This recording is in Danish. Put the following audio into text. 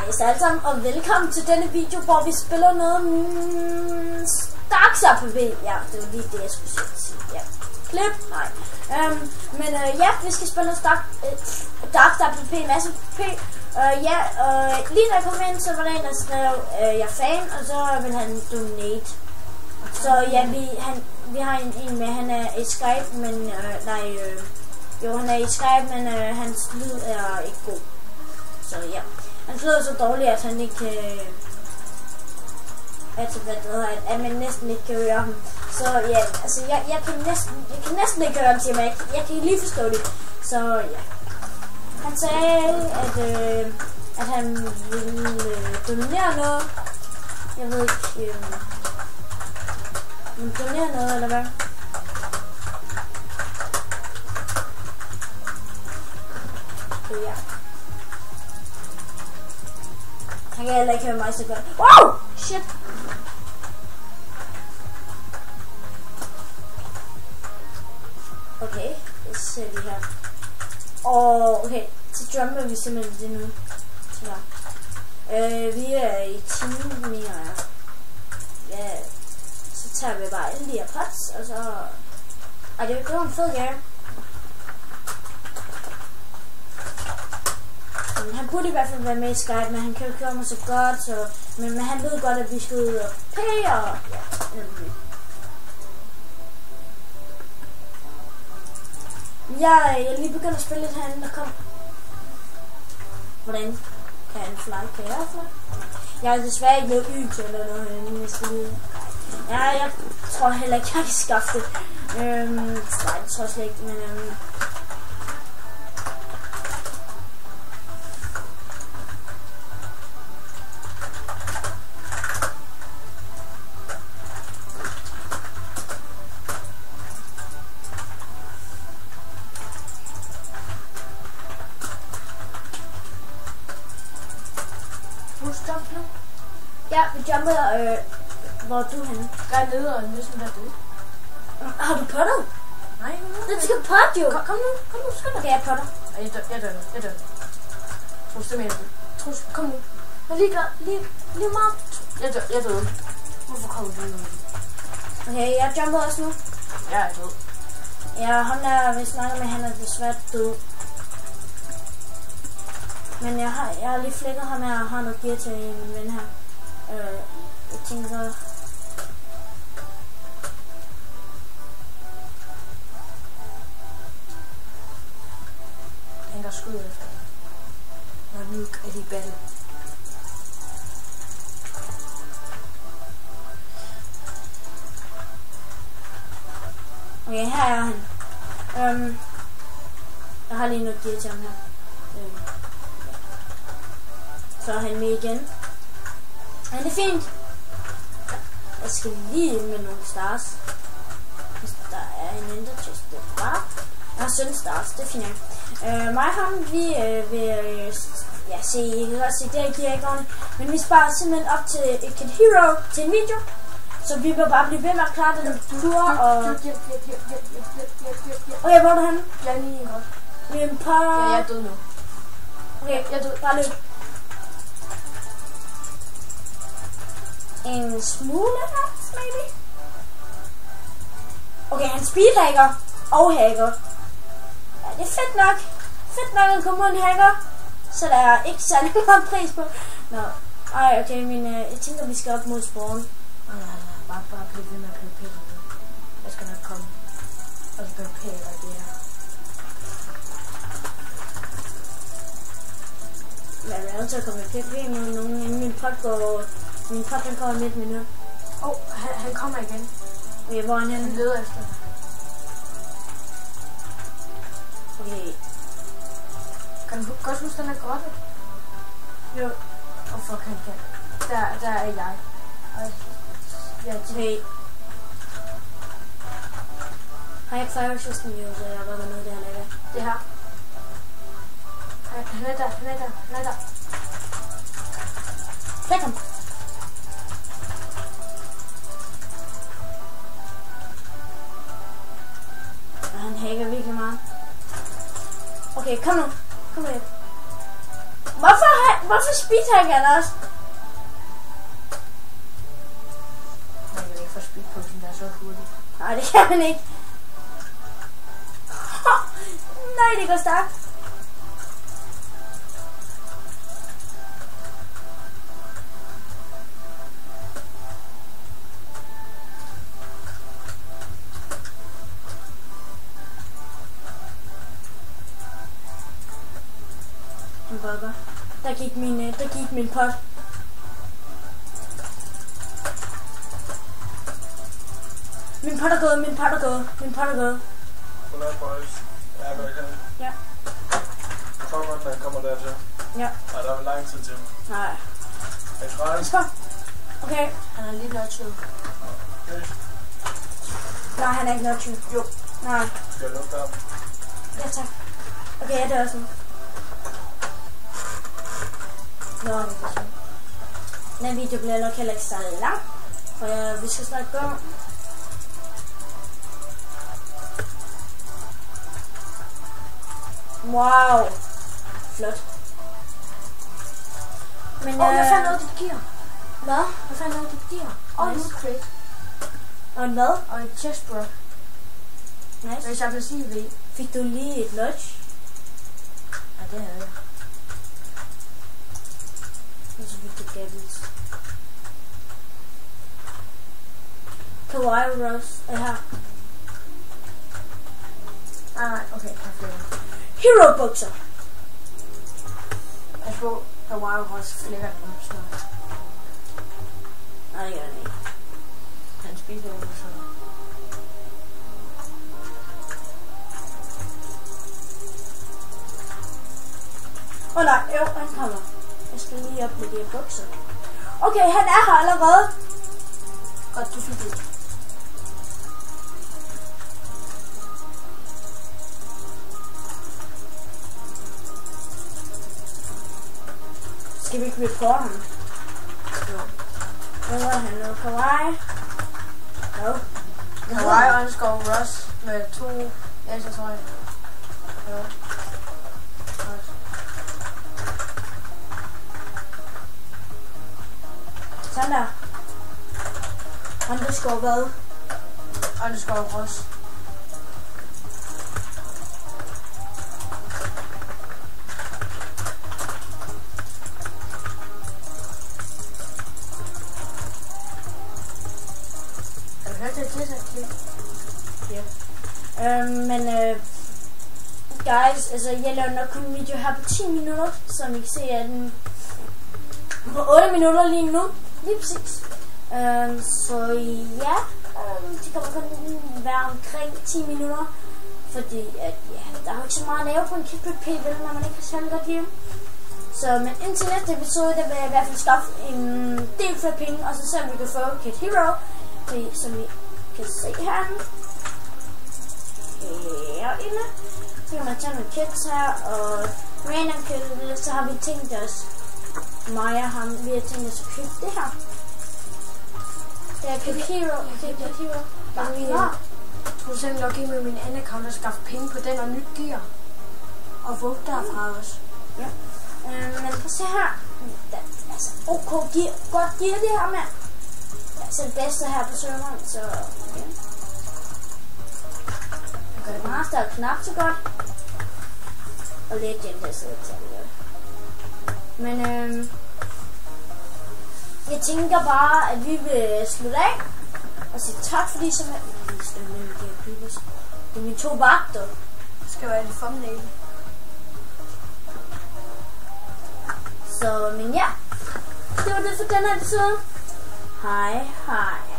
Hej alle sammen, og velkommen til denne video, hvor vi spiller noget Darkstar PvP. Ja, det var lige det, jeg skulle sige. Ja. Klip? Nej. Ja, vi skal spille noget Darkstar PvP, masse PvP. Lige da jeg kom ind, så var der en, der skrev, jeg er fan, og så vil han donate. Så ja, vi har en med, han er i Skype, men han er i Skype, men hans lyd er ikke god. Så ja. Han lyder så dårligt, at han ikke at man næsten ikke kan høre ham. Så ja, altså jeg kan næsten ikke høre ham, siger man. Jeg kan lige forstå det. Så ja. Han sagde, at han ville donere noget. Jeg ved ikke, donere noget eller hvad? Så ja. Han kan heller ikke høre mig så godt. Wow! Shit! Okay, jeg ser det her. Okay, så jumper vi simpelthen det nu. Så. Vi er i team mere. Ja, så tager vi bare alle de her pots, og så... det var en fed game. Han burde i hvert fald være med i Skype, men han kan jo ikke høre mig så godt, så, men han ved godt, at vi skal ud og pay, og ja, jeg er lige begyndt at spille lidt herinde, der kom. Hvordan kan han fly? Kan jeg fly? Jeg har desværre ikke noget yt eller noget herinde, jeg skal lige... Ja, jeg tror heller ikke, jeg kan skaffe det. Nej, det tror jeg slet ikke, men... Ja, vi jumper, hvor er du henne? Jeg er nede og næsten der død. Har du pottet? Nej, det skal potte jo. Kom nu, skynd dig. Okay, jeg potter. Jeg dør. Trus, det med Trus, kom nu. Jeg er lige meget. Jeg døde. Hvorfor kommer du nu? Okay, jeg jumper også nu. Jeg er død. Ja, ham der, vi snakker med, han er desværre død. Men jeg har lige flækket ham her og har noget gear til min ven her. Jeg tænker... Han kan skyde efter dig. Når nuke er de battle. Okay, her er han. Jeg har lige noget gear til ham her. Så er han med igen. Men det er fint. Jeg skal lige ind med nogle stars. Hvis der er en ender chest, det er bare. Jeg har 17 stars, det er fint. Mig og ham, vi vil se, I kan godt se, det giver ikke ordentligt. Men vi sparer simpelthen op til et Kid Hero til en video. Så vi vil bare blive ved med at klare den tur og... Okay, hvor er du henne? Jeg er lige godt. Vi er på... Ja, jeg er død nu. Okay, jeg er død. Bare løb. En smule hacks, maybe? Okay, han speedhacker og hacker. Ja, det er fedt nok. Fedt nok at komme ud en hacker. Så der er ikke særlig meget pris på. Nå, okay, men jeg tænker, vi skal op mod spawn. Bare blive ved med at PvP. Jeg skal nok komme. Og så PvP eller det her. Jeg er nødt til at komme i PvP med nogen, inden min pot går... Min pot, den kommer midt minut. Han kommer igen. Okay, hvor er han henne? Han leder efter dig. Okay. Kan du godt huske den her grotte? Jo. Fuck, han kan. Der er jeg. Okay. Har jeg fire system jo, så jeg var noget der lager. Det her. Han er der. Flæk ham. Han hacker virkelig meget. Okay, kom nu. Kom nu. Hvorfor speedhackeren også. Man kan ikke få speedposen, der er så hurtigt. Nej, det kan man ikke. Nej, det går stærkt. En burger. Der gik min pot. Min pot er gået. Godnat, boys. Ja, hvad kan jeg? Ja. Jeg tror godt, man kommer dertil. Ja. Nej, der er vel lang tid til. Nej. Er I træt? Let's go. Okay. Han er lidt nørtid. Okay. Nej, han er ikke nok tyv. Jo. Nej. Skal jeg lukke op? Ja, tak. Okay, jeg dør sådan. Nå, det er sådan. Den video bliver nok heller ikke særlig lang. For vi skal snart gå. Wow. Flot. Men hvad fanden noget dit gear? Hvad? Hvad fanden noget dit gear? Og en crate. Og en hvad? Og et chest bro. Nice. Hvis jeg vil sige ved. Fik du lige et notch? Ja, det havde jeg. Og så fik du gabels. Kawaii Rose er her. Nej, okay, jeg har flere. Hero bukser. Jeg tror, Kawaii Rose flækker den op snart. Nej, det gør den ikke. Han spiser jo så. Nej, jo, han kommer. Jeg skal lige op med de her bukser. Okay, han er her allerede. Godt, du fik det. Skal vi ikke reporte ham? Jo. Hvor er han nu? Kawaii? Jo. Kawaii underscore Ross med 2 ekstra trøjer. Jo. Sådan der. Underscore hvad? Underscore Ross. Har du hørt det til? Ja. Guys, altså jeg laver nok kun en video her på 10 minutter, som I kan se er den på 8 minutter lige nu, lige præcis. Så ja, det kommer kun være omkring 10 minutter, fordi at ja, der er jo ikke så meget at lave på en KidPP, vel, når man ikke har særlig godt liv. Så men indtil næste episode, der vil jeg i hvert fald skaffe en del flere penge, og så se om vi kan få Kid Hero, fordi som I kan se herinde. Herinde. Så kan man tage nogle kits her, og random kits, så har vi tænkt os, mig og ham, vi har tænkt os at købe det her. Det er Kid Hero. Kid Hero. Nå. Du kan selv logge ind med min anden account og skaffe penge på den og nyt gear. Og få derfra også. Ja. Men prøv at se her. Altså, ok, gear. Godt gear det her, mand. Det er altså det bedste her på serveren, så ja. Master er knap så godt. Og Legend er så ikke godt. Men jeg tænker bare, at vi vil slutte af. Og sige tak fordi som er... Det er mine 2 vagter. Det skal være en thumbnail. Så, men ja. Det var det for denne episode. Hej, hej.